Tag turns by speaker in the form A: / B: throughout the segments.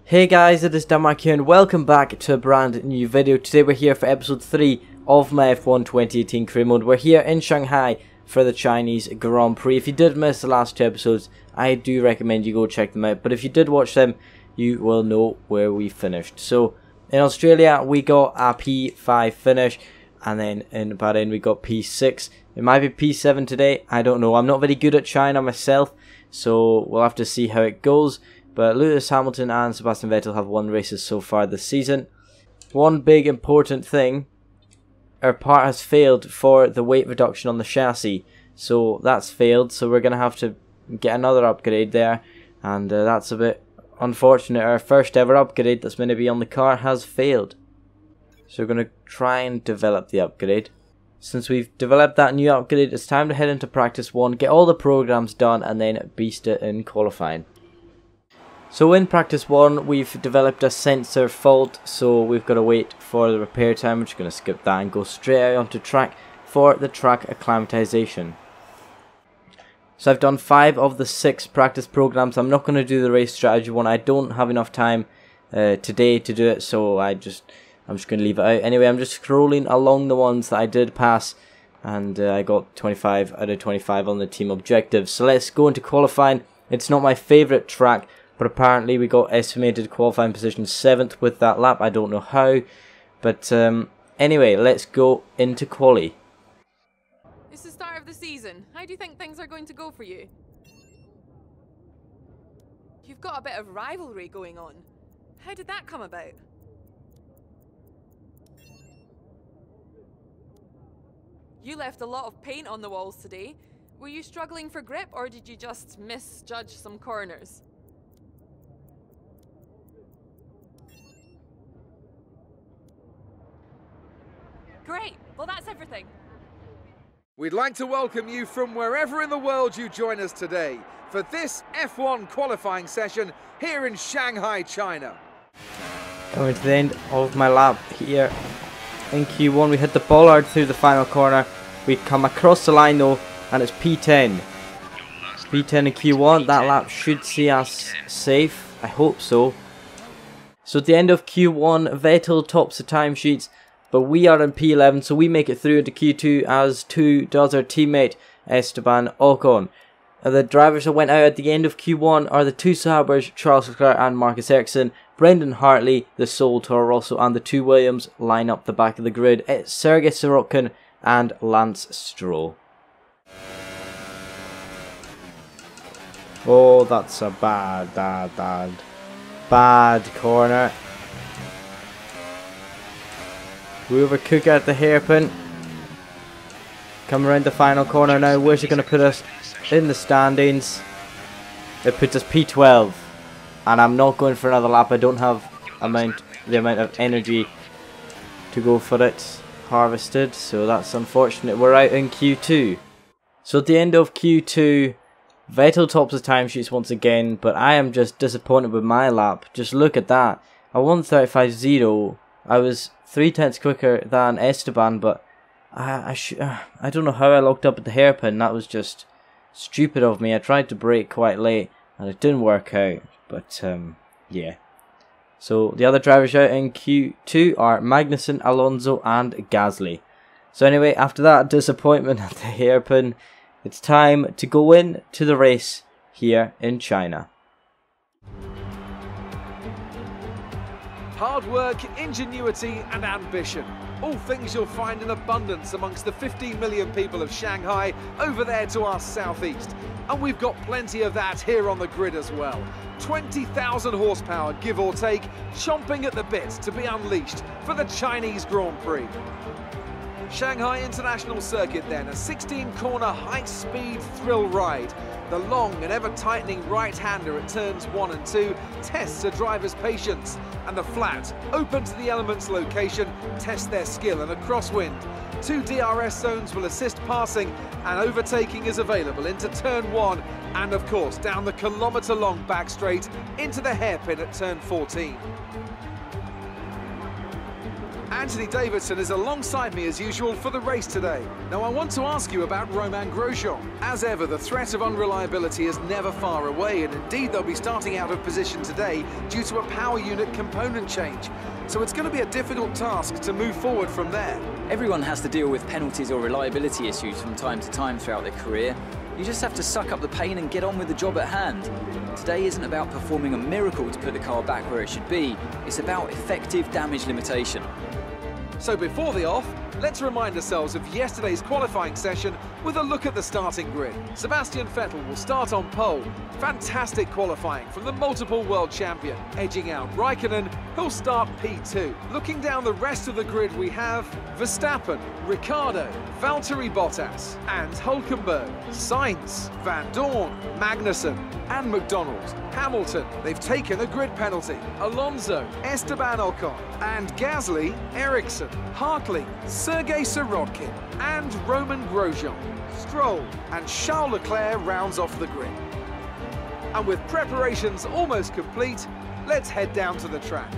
A: Hey guys, it is Denmark here and welcome back to a brand new video. Today we're here for episode 3 of my F1 2018 career mode. We're here in Shanghai for the Chinese Grand Prix. If you did miss the last 2 episodes, I do recommend you go check them out. But if you did watch them, you will know where we finished. So in Australia we got a P5 finish, and then in Bahrain we got P6. It might be P7 today, I don't know. I'm not very good at China myself, so we'll have to see how it goes. But Lewis Hamilton and Sebastian Vettel have won races so far this season. One big important thing, our part has failed for the weight reduction on the chassis. So that's failed, so we're going to have to get another upgrade there. And that's a bit unfortunate. Our first ever upgrade that's going to be on the car has failed. So we're going to try and develop the upgrade. Since we've developed that new upgrade, it's time to head into practice 1, get all the programs done, and then beast it in qualifying. So in practice 1, we've developed a sensor fault, so we've got to wait for the repair time. We're just going to skip that and go straight out onto track for the track acclimatization. So I've done 5 of the 6 practice programs. I'm not going to do the race strategy one. I don't have enough time today to do it, so I'm just going to leave it out. Anyway, I'm just scrolling along the ones that I did pass, and I got 25 out of 25 on the team objectives. So let's go into qualifying. It's not my favourite track, but apparently we got estimated qualifying position 7th with that lap. I don't know how. But anyway, let's go into quali.
B: It's the start of the season. How do you think things are going to go for you? You've got a bit of rivalry going on. How did that come about? You left a lot of paint on the walls today. Were you struggling for grip, or did you just misjudge some corners? Great, well that's everything.
C: We'd like to welcome you from wherever in the world you join us today for this F1 qualifying session here in Shanghai, China.
A: Coming to the end of my lap here in Q1, we hit the bollard through the final corner. We come across the line though, and it's P10. P10 in Q1, that lap should see us safe, I hope so. So at the end of Q1, Vettel tops the timesheets, but we are in P11, so we make it through into Q2, as too does our teammate Esteban Ocon. The drivers that went out at the end of Q1 are the 2 Saubers, Charles Leclerc and Marcus Ericsson. Brendan Hartley, the sole Toro Rosso, and the 2 Williams line up the back of the grid. It's Sergei Sorokin and Lance Stroll. Oh, that's a bad corner. We overcook at the hairpin. Come around the final corner now. Where's it going to put us? In the standings. It puts us P12. And I'm not going for another lap. I don't have the amount of energy to go for it harvested. So that's unfortunate. We're out in Q2. So at the end of Q2, Vettel tops the timesheets once again. But I am just disappointed with my lap. Just look at that. I won 35.0. I was 3 tenths quicker than Esteban, but I don't know how I locked up at the hairpin. That was just stupid of me. I tried to brake quite late and it didn't work out, but yeah. So the other drivers out in Q2 are Magnussen, Alonso and Gasly. So anyway, after that disappointment at the hairpin, it's time to go in to the race here in China.
C: Hard work, ingenuity and ambition. All things you'll find in abundance amongst the 15 million people of Shanghai over there to our southeast. And we've got plenty of that here on the grid as well. 20,000 horsepower, give or take, chomping at the bit to be unleashed for the Chinese Grand Prix. Shanghai International Circuit then, a 16-corner high-speed thrill ride. The long and ever-tightening right-hander at turns 1 and 2 tests a driver's patience, and the flat, open to the elements location, tests their skill in a crosswind. 2 DRS zones will assist passing, and overtaking is available into turn 1, and of course down the kilometre-long back straight into the hairpin at turn 14. Anthony Davidson is alongside me as usual for the race today. Now I want to ask you about Romain Grosjean. As ever, the threat of unreliability is never far away, and indeed they'll be starting out of position today due to a power unit component change. So it's going to be a difficult task to move forward from there.
D: Everyone has to deal with penalties or reliability issues from time to time throughout their career. You just have to suck up the pain and get on with the job at hand. Today isn't about performing a miracle to put the car back where it should be, it's about effective damage limitation.
C: So before the off, let's remind ourselves of yesterday's qualifying session with a look at the starting grid. Sebastian Vettel will start on pole. Fantastic qualifying from the multiple world champion, edging out Raikkonen, who'll start P2. Looking down the rest of the grid, we have Verstappen, Ricciardo, Valtteri Bottas and Hülkenberg, Sainz, Van Dorn, Magnussen and McDonald. Hamilton, they've taken a grid penalty. Alonso, Esteban Ocon and Gasly, Ericsson, Hartley, Sergei Sirotkin and Romain Grosjean. Stroll and Charles Leclerc rounds off the grid. And with preparations almost complete, let's head down to the track.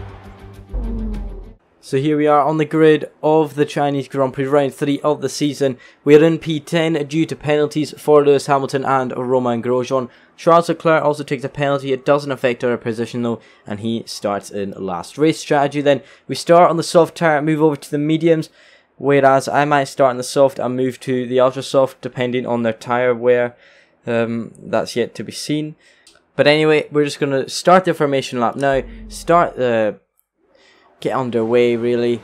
A: So here we are on the grid of the Chinese Grand Prix round 3 of the season. We are in P10 due to penalties for Lewis Hamilton and Romain Grosjean. Charles Leclerc also takes a penalty. It doesn't affect our position though, and he starts in last. Race strategy then. We start on the soft tire, move over to the mediums, whereas I might start on the soft and move to the ultra soft depending on their tire wear. That's yet to be seen. But anyway, we're just going to start the formation lap now. Get underway really.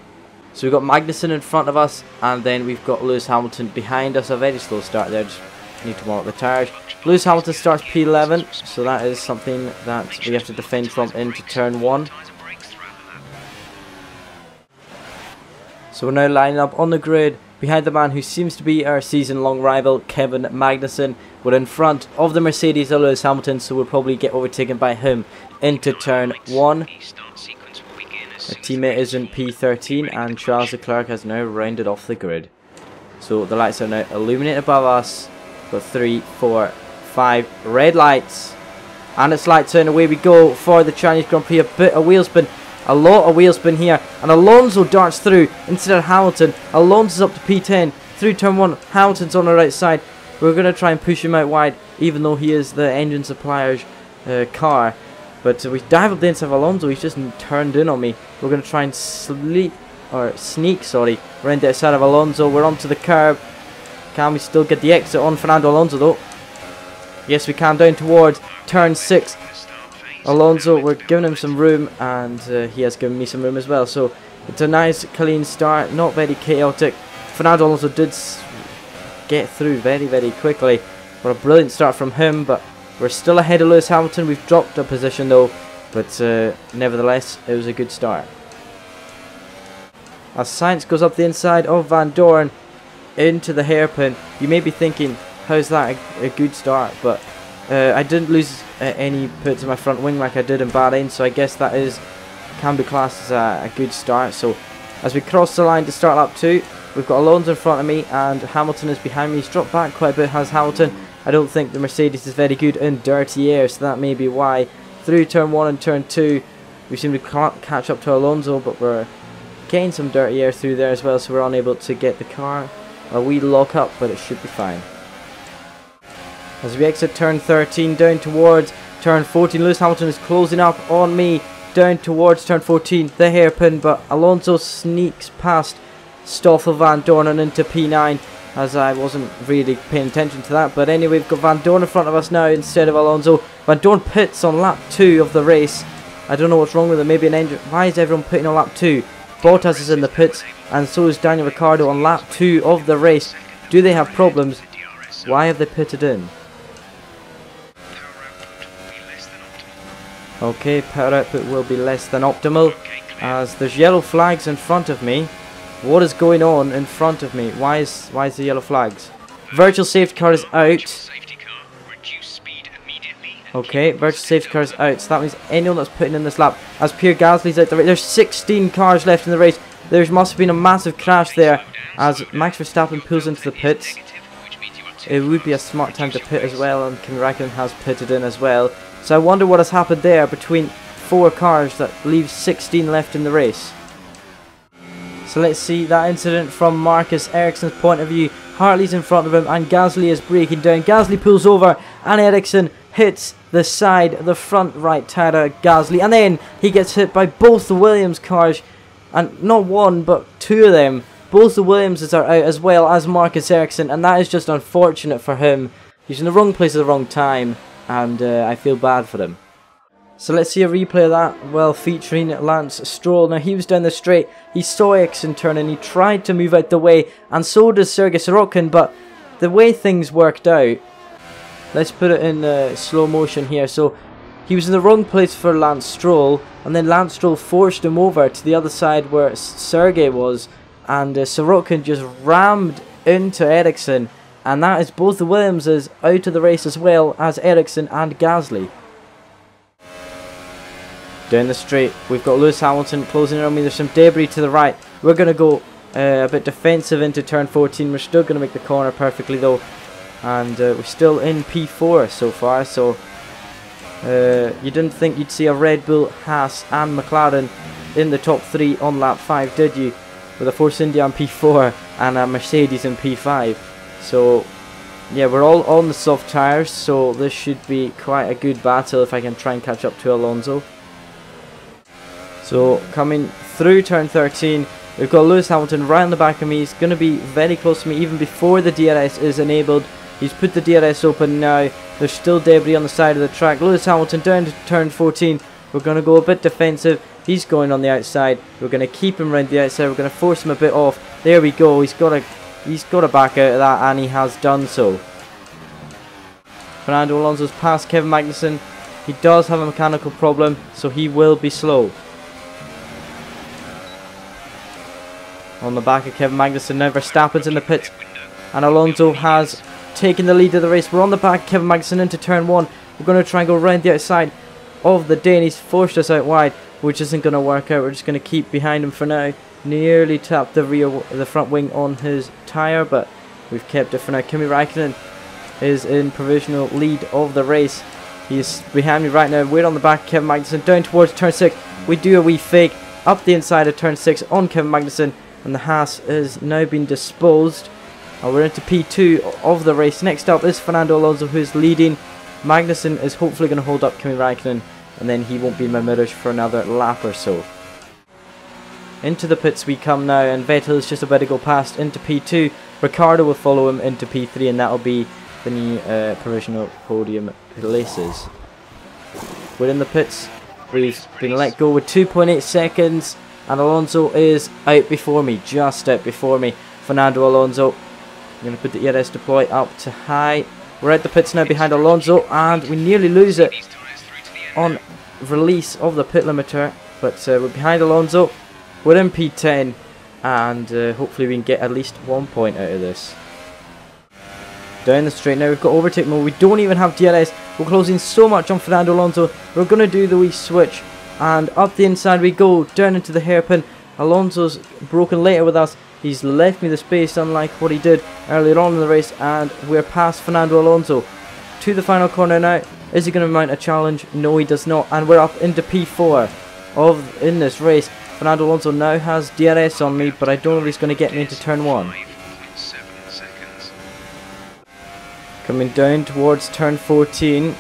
A: So we've got Magnussen in front of us, and then we've got Lewis Hamilton behind us. A very slow start there, just need to warm up the tyres. Lewis Hamilton starts P11, so that is something that we have to defend from into turn 1. So we're now lining up on the grid behind the man who seems to be our season-long rival, Kevin Magnussen. We're in front of the Mercedes of Lewis Hamilton, so we'll probably get overtaken by him into turn 1. Our teammate is in P13 and Charles Leclerc has now rounded off the grid. So the lights are now illuminated above us. Got 3, 4, 5 red lights. And it's lights out and away we go for the Chinese Grand Prix. A bit of wheel spin. A lot of wheel spin here. And Alonso darts through instead of Hamilton. Alonso's up to P10. Through turn 1. Hamilton's on the right side. We're going to try and push him out wide, even though he is the engine supplier's car. But we dive up the inside of Alonso. He's just turned in on me. We're going to try and sneak around the outside of Alonso. We're onto the curb. Can we still get the exit on Fernando Alonso though? Yes, we can, down towards turn 6. Alonso, we're giving him some room, and he has given me some room as well. So it's a nice clean start, not very chaotic. Fernando Alonso did get through very, very quickly. What a brilliant start from him, but we're still ahead of Lewis Hamilton. We've dropped a position though, but nevertheless, it was a good start. As Sainz goes up the inside of Van Dorn into the hairpin, you may be thinking, how's that a good start? But I didn't lose any pits in my front wing like I did in Bahrain, so I guess that can be classed as a good start. So as we cross the line to start lap 2, we've got Alonso in front of me and Hamilton is behind me. He's dropped back quite a bit, has Hamilton. I don't think the Mercedes is very good in dirty air, so that may be why. Through turn 1 and turn 2, we seem to catch up to Alonso, but we're getting some dirty air through there as well, so we're unable to get the car a wee lock up, but it should be fine. As we exit turn 13 down towards turn 14, Lewis Hamilton is closing up on me down towards turn 14, the hairpin, but Alonso sneaks past Stoffel Van Dorn and into P9, as I wasn't really paying attention to that. But anyway, we've got Van Dorn in front of us now instead of Alonso. Van Dorn pits on lap 2 of the race. I don't know what's wrong with it, maybe an engine. Why is everyone pitting on lap 2? Bottas is in the pits, and so is Daniel Ricciardo on lap 2 of the race. Do they have problems? Why have they pitted in? Okay, power output will be less than optimal, as there's yellow flags in front of me. What is going on in front of me? Why is the yellow flags? Virtual safety car is out. Okay, virtual safety car is out, so that means anyone that's putting in this lap, as Pierre Gasly's out the race. There's 16 cars left in the race. There must have been a massive crash there as Max Verstappen pulls into the pits. It would be a smart time to pit as well, and Kimi Raikkonen has pitted in as well. So I wonder what has happened there between 4 cars that leaves 16 left in the race. So let's see that incident from Marcus Ericsson's point of view. Hartley's in front of him and Gasly is braking down. Gasly pulls over and Ericsson hits the side, the front right tyre of Gasly, and then he gets hit by both the Williams cars, and not one but two of them. Both the Williamses are out as well as Marcus Ericsson, and that is just unfortunate for him. He's in the wrong place at the wrong time, and I feel bad for him. So let's see a replay of that, well, featuring Lance Stroll. Now, he was down the straight, he saw Ericsson turn and he tried to move out the way, and so does Sergei Sorokin, but the way things worked out, let's put it in slow motion here. So he was in the wrong place for Lance Stroll, and then Lance Stroll forced him over to the other side where Sergei was, and Sorokin just rammed into Ericsson, and that is both the Williamses out of the race as well as Ericsson and Gasly. Down the straight, we've got Lewis Hamilton closing in on me. There's some debris to the right. We're going to go a bit defensive into turn 14. We're still going to make the corner perfectly though. And we're still in P4 so far. So you didn't think you'd see a Red Bull, Haas and McLaren in the top 3 on lap 5, did you? With a Force India on P4 and a Mercedes in P5. So yeah, we're all on the soft tyres. So this should be quite a good battle if I can try and catch up to Alonso. So coming through turn 13, we've got Lewis Hamilton right on the back of me. He's going to be very close to me even before the DRS is enabled. He's put the DRS open now. There's still debris on the side of the track. Lewis Hamilton down to turn 14. We're going to go a bit defensive. He's going on the outside. We're going to keep him around the outside. We're going to force him a bit off. There we go. He's got to back out of that, and he has done so. Fernando Alonso's past Kevin Magnussen. He does have a mechanical problem, so he will be slow. On the back of Kevin Magnussen now, Verstappen's in the pits, and Alonso has taken the lead of the race. We're on the back of Kevin Magnussen into turn 1. We're going to try and go round the outside of the Dane. He's forced us out wide, which isn't going to work out. We're just going to keep behind him for now. Nearly tapped the front wing on his tyre, but we've kept it for now. Kimi Räikkönen is in provisional lead of the race. He's behind me right now. We're on the back of Kevin Magnussen down towards turn 6. We do a wee fake up the inside of turn 6 on Kevin Magnussen, and the Haas is now been disposed. We're into P2 of the race. Next up is Fernando Alonso, who is leading. Magnussen is hopefully going to hold up Kimi Räikkönen, and then he won't be in my mirrors for another lap or so. Into the pits we come now, and Vettel is just about to go past into P2. Ricciardo will follow him into P3, and that'll be the new provisional podium places. We're in the pits. We've been let go with 2.8 seconds. And Alonso is out before me, just out before me. Fernando Alonso. I'm going to put the ERS deploy up to high. We're at the pits now behind Alonso, and we nearly lose it on release of the pit limiter. But we're behind Alonso. We're in P10, and hopefully we can get at least 1 point out of this. Down the straight now, we've got overtake mode. We don't even have DRS. We're closing so much on Fernando Alonso. We're going to do the wee switch. And up the inside we go, down into the hairpin. Alonso's broken later with us. He's left me the space, unlike what he did earlier on in the race. And we're past Fernando Alonso. To the final corner now. Is he going to mount a challenge? No, he does not. And we're up into P4 in this race. Fernando Alonso now has DRS on me, but I don't know if he's going to get me into turn 1. Coming down towards turn 14.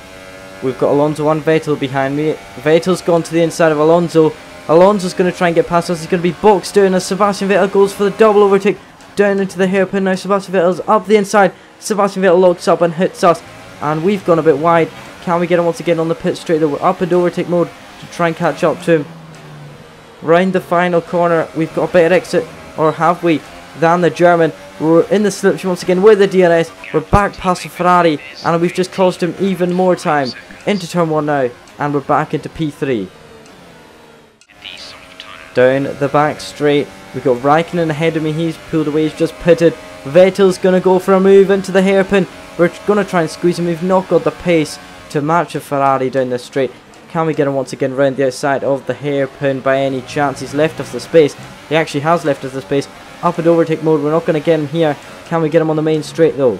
A: We've got Alonso and Vettel behind me. Vettel's gone to the inside of Alonso. Alonso's going to try and get past us. He's going to be boxed down as Sebastian Vettel goes for the double overtake down into the hairpin. Now Sebastian Vettel's up the inside. Sebastian Vettel locks up and hits us. And we've gone a bit wide. Can we get him once again on the pit straight? Though we're up into overtake mode to try and catch up to him. Round the final corner. We've got a better exit, or have we, than the German. We're in the slipstream once again with the DRS. We're back past the Ferrari, and we've just cost him even more time. Into turn 1 now, and we're back into P3. Down the back straight, we've got Räikkönen ahead of me. He's pulled away, he's just pitted. Vettel's going to go for a move into the hairpin. We're going to try and squeeze him. We've not got the pace to match a Ferrari down the straight. Can we get him once again round the outside of the hairpin by any chance? He's left us the space. He actually has left us the space. Up in overtake mode, we're not going to get him here. Can we get him on the main straight though?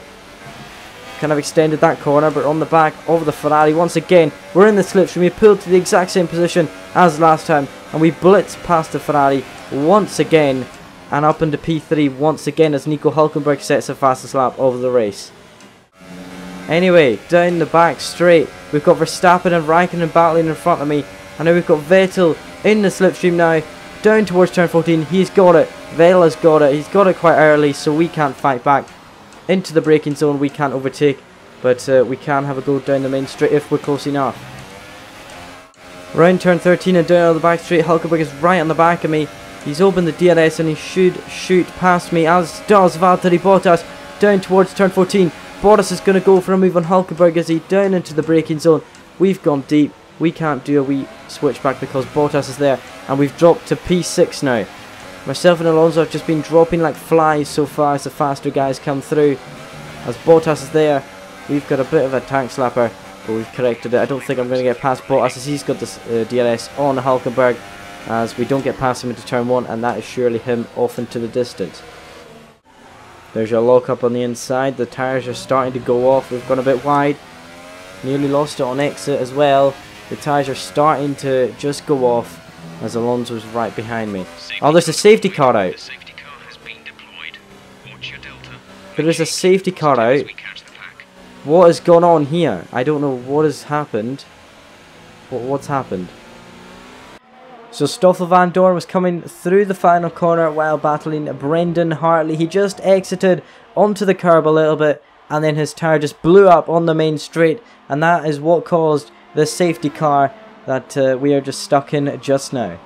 A: Kind of extended that corner, but on the back of the Ferrari once again. We're in the slipstream. We pulled to the exact same position as last time, and we blitz past the Ferrari once again, and up into P3 once again as Nico Hülkenberg sets the fastest lap of the race. Anyway, down the back straight, we've got Verstappen and Raikkonen battling in front of me, and now we've got Vettel in the slipstream now, down towards turn 14. He's got it, Vettel has got it, he's got it quite early, so we can't fight back. Into the braking zone, we can't overtake, but we can have a go down the main straight if we're close enough. Round turn 13 and down the back straight, Hülkenberg is right on the back of me. He's opened the DRS and he should shoot past me, as does Valtteri Bottas down towards turn 14. Bottas is going to go for a move on Hülkenberg as he down into the braking zone. We've gone deep. We can't do a wee switchback because Bottas is there, and we've dropped to P6 now. Myself and Alonso have just been dropping like flies so far as the faster guys come through. As Bottas is there, we've got a bit of a tank slapper, but we've corrected it. I don't think I'm going to get past Bottas as he's got this DRS on Hülkenberg, as we don't get past him into turn 1, and that is surely him off into the distance. There's your lock up on the inside. The tyres are starting to go off. We've gone a bit wide. Nearly lost it on exit as well. The tyres are starting to just go off as Alonso's right behind me. Oh, there's a safety car out. There is a safety car out. What has gone on here? I don't know what has happened. What's happened? So Stoffel Van Dorn was coming through the final corner while battling Brendan Hartley. He just exited onto the curb a little bit, and then his tyre just blew up on the main straight, and that is what caused the safety car that we are just stuck in just now.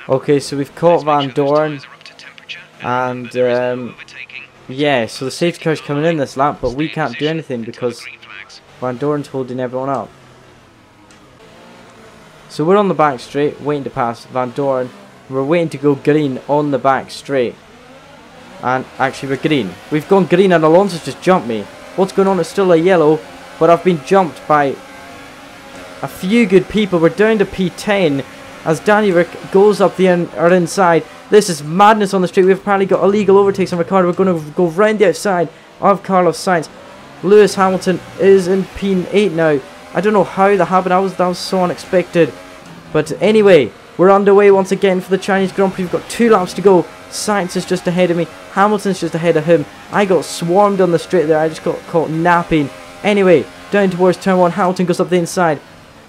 A: Okay, so we've caught Van Dorn, and yeah, so the safety car is coming in this lap, but we can't do anything because Van Dorn's holding everyone up. So we're on the back straight, waiting to pass Van Dorn. We're waiting to go green on the back straight. And actually we're green. We've gone green and Alonso's just jumped me. What's going on? It's still a yellow, but I've been jumped by a few good people. We're down to P10 as Danny Rick goes up the inside. This is madness on the straight. We've apparently got illegal overtakes on Ricciardo. We're going to go round the outside of Carlos Sainz. Lewis Hamilton is in P8 now. I don't know how that happened. That was so unexpected. But anyway, we're underway once again for the Chinese Grand Prix. We've got 2 laps to go. Sainz is just ahead of me. Hamilton's just ahead of him. I got swarmed on the straight there. I just got caught napping. Anyway, down towards turn 1. Hamilton goes up the inside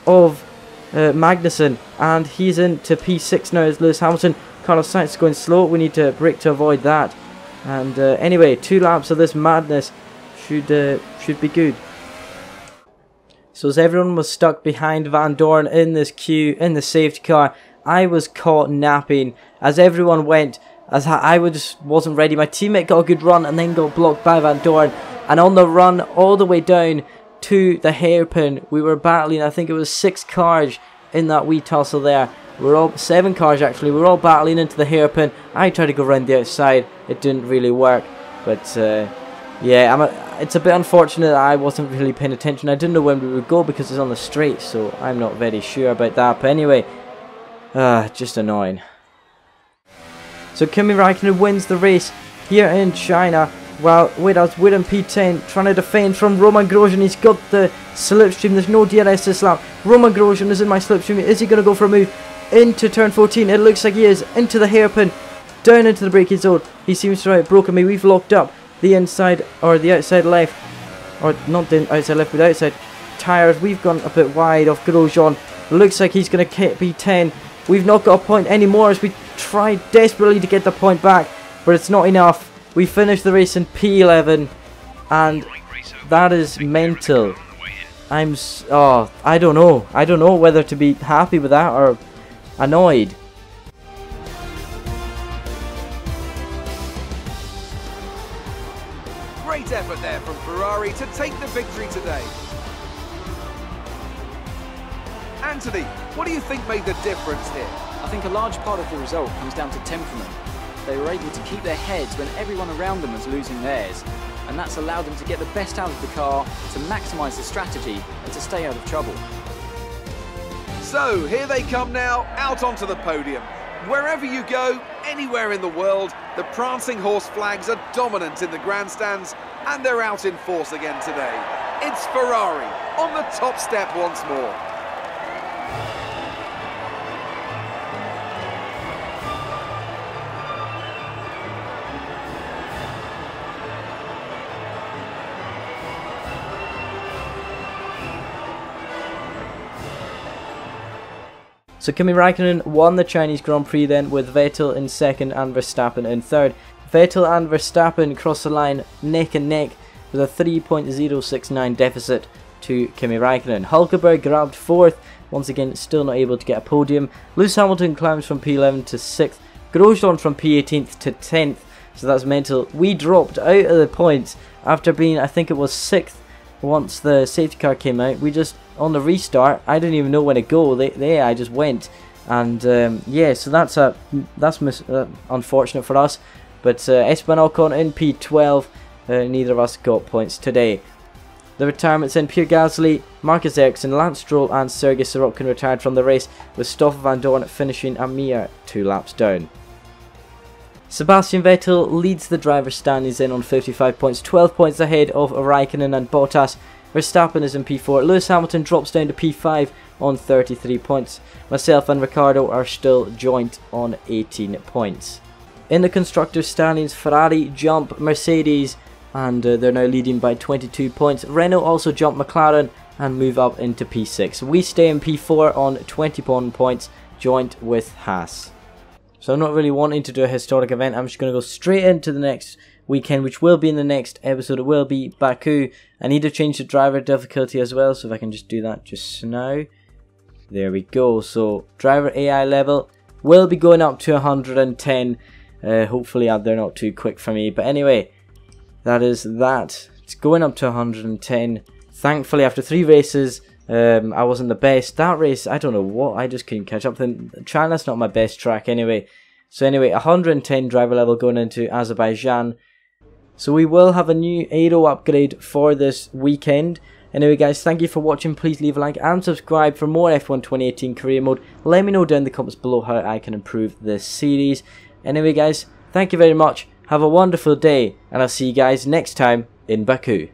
A: of Magnussen. And he's into P6 now as Lewis Hamilton. Carlos Sainz is going slow. We need to brake to avoid that. And anyway, 2 laps of this madness should be good. So as everyone was stuck behind Van Dorn in this queue, in the safety car, I was caught napping as everyone went, as I just wasn't ready. My teammate got a good run and then got blocked by Van Dorn. And on the run all the way down to the hairpin, we were battling, I think it was 6 cars in that wee tussle there. We were all 7 cars actually, we were all battling into the hairpin. I tried to go around the outside, it didn't really work. But yeah, it's a bit unfortunate that I wasn't really paying attention. I didn't know when we would go because it's on the straight, so I'm not very sure about that. But anyway, just annoying. So Kimi Raikkonen wins the race here in China. While we're in P10 trying to defend from Roman Grosjean. He's got the slipstream. There's no DRS this lap. Roman Grosjean is in my slipstream. Is he going to go for a move into turn 14? It looks like he is. Into the hairpin. Down into the braking zone. He seems to have broken me. We've locked up the inside or the outside left, or not the outside left but the outside tyres. We've gone a bit wide off Grosjean. Looks like he's going to be 10. We've not got a point anymore as we try desperately to get the point back, but it's not enough. We finished the race in P11 and that is mental. I don't know whether to be happy with that or annoyed.
C: Great effort there from Ferrari to take the victory today. Anthony, what do you think made the difference here?
D: I think a large part of the result comes down to temperament. They were able to keep their heads when everyone around them was losing theirs, and that's allowed them to get the best out of the car, to maximise the strategy and to stay out of trouble.
C: So here they come now, out onto the podium. Wherever you go, anywhere in the world, the prancing horse flags are dominant in the grandstands, and they're out in force again today. It's Ferrari on the top step once more.
A: So Kimi Raikkonen won the Chinese Grand Prix then, with Vettel in second and Verstappen in third. Vettel and Verstappen crossed the line neck and neck with a 3.069 deficit to Kimi Raikkonen. Hulkenberg grabbed fourth, once again still not able to get a podium. Lewis Hamilton climbs from P11 to 6th. Grosjean from P18th to 10th, so that's mental. We dropped out of the points after being, I think it was 6th once the safety car came out. We just, on the restart, I didn't even know when to go. I just went. And yeah, so that's unfortunate for us. But Esteban Ocon in P12, neither of us got points today. The retirements in Pierre Gasly, Marcus Ericsson, Lance Stroll and Sergei Sorokin retired from the race, with Stoffel van Dorn finishing a mere 2 laps down. Sebastian Vettel leads the driver's standings in on 55 points, 12 points ahead of Raikkonen and Bottas. Verstappen is in P4, Lewis Hamilton drops down to P5 on 33 points. Myself and Ricciardo are still joint on 18 points. In the constructors' standings, Ferrari jump Mercedes, and they're now leading by 22 points. Renault also jump McLaren and move up into P6. We stay in P4 on 21 points, joint with Haas. So I'm not really wanting to do a historic event. I'm just going to go straight into the next weekend, which will be in the next episode. It will be Baku. I need to change the driver difficulty as well, so if I can just do that just now. There we go. So driver AI level will be going up to 110. Hopefully they're not too quick for me. But anyway, that is that. It's going up to 110. Thankfully, after 3 races, I wasn't the best. That race, I don't know what, I just couldn't catch up. China's not my best track anyway. So anyway, 110 driver level going into Azerbaijan. So we will have a new aero upgrade for this weekend. Anyway guys, thank you for watching. Please leave a like and subscribe for more F1 2018 career mode. Let me know down in the comments below how I can improve this series. Anyway guys, thank you very much. Have a wonderful day, and I'll see you guys next time in Baku.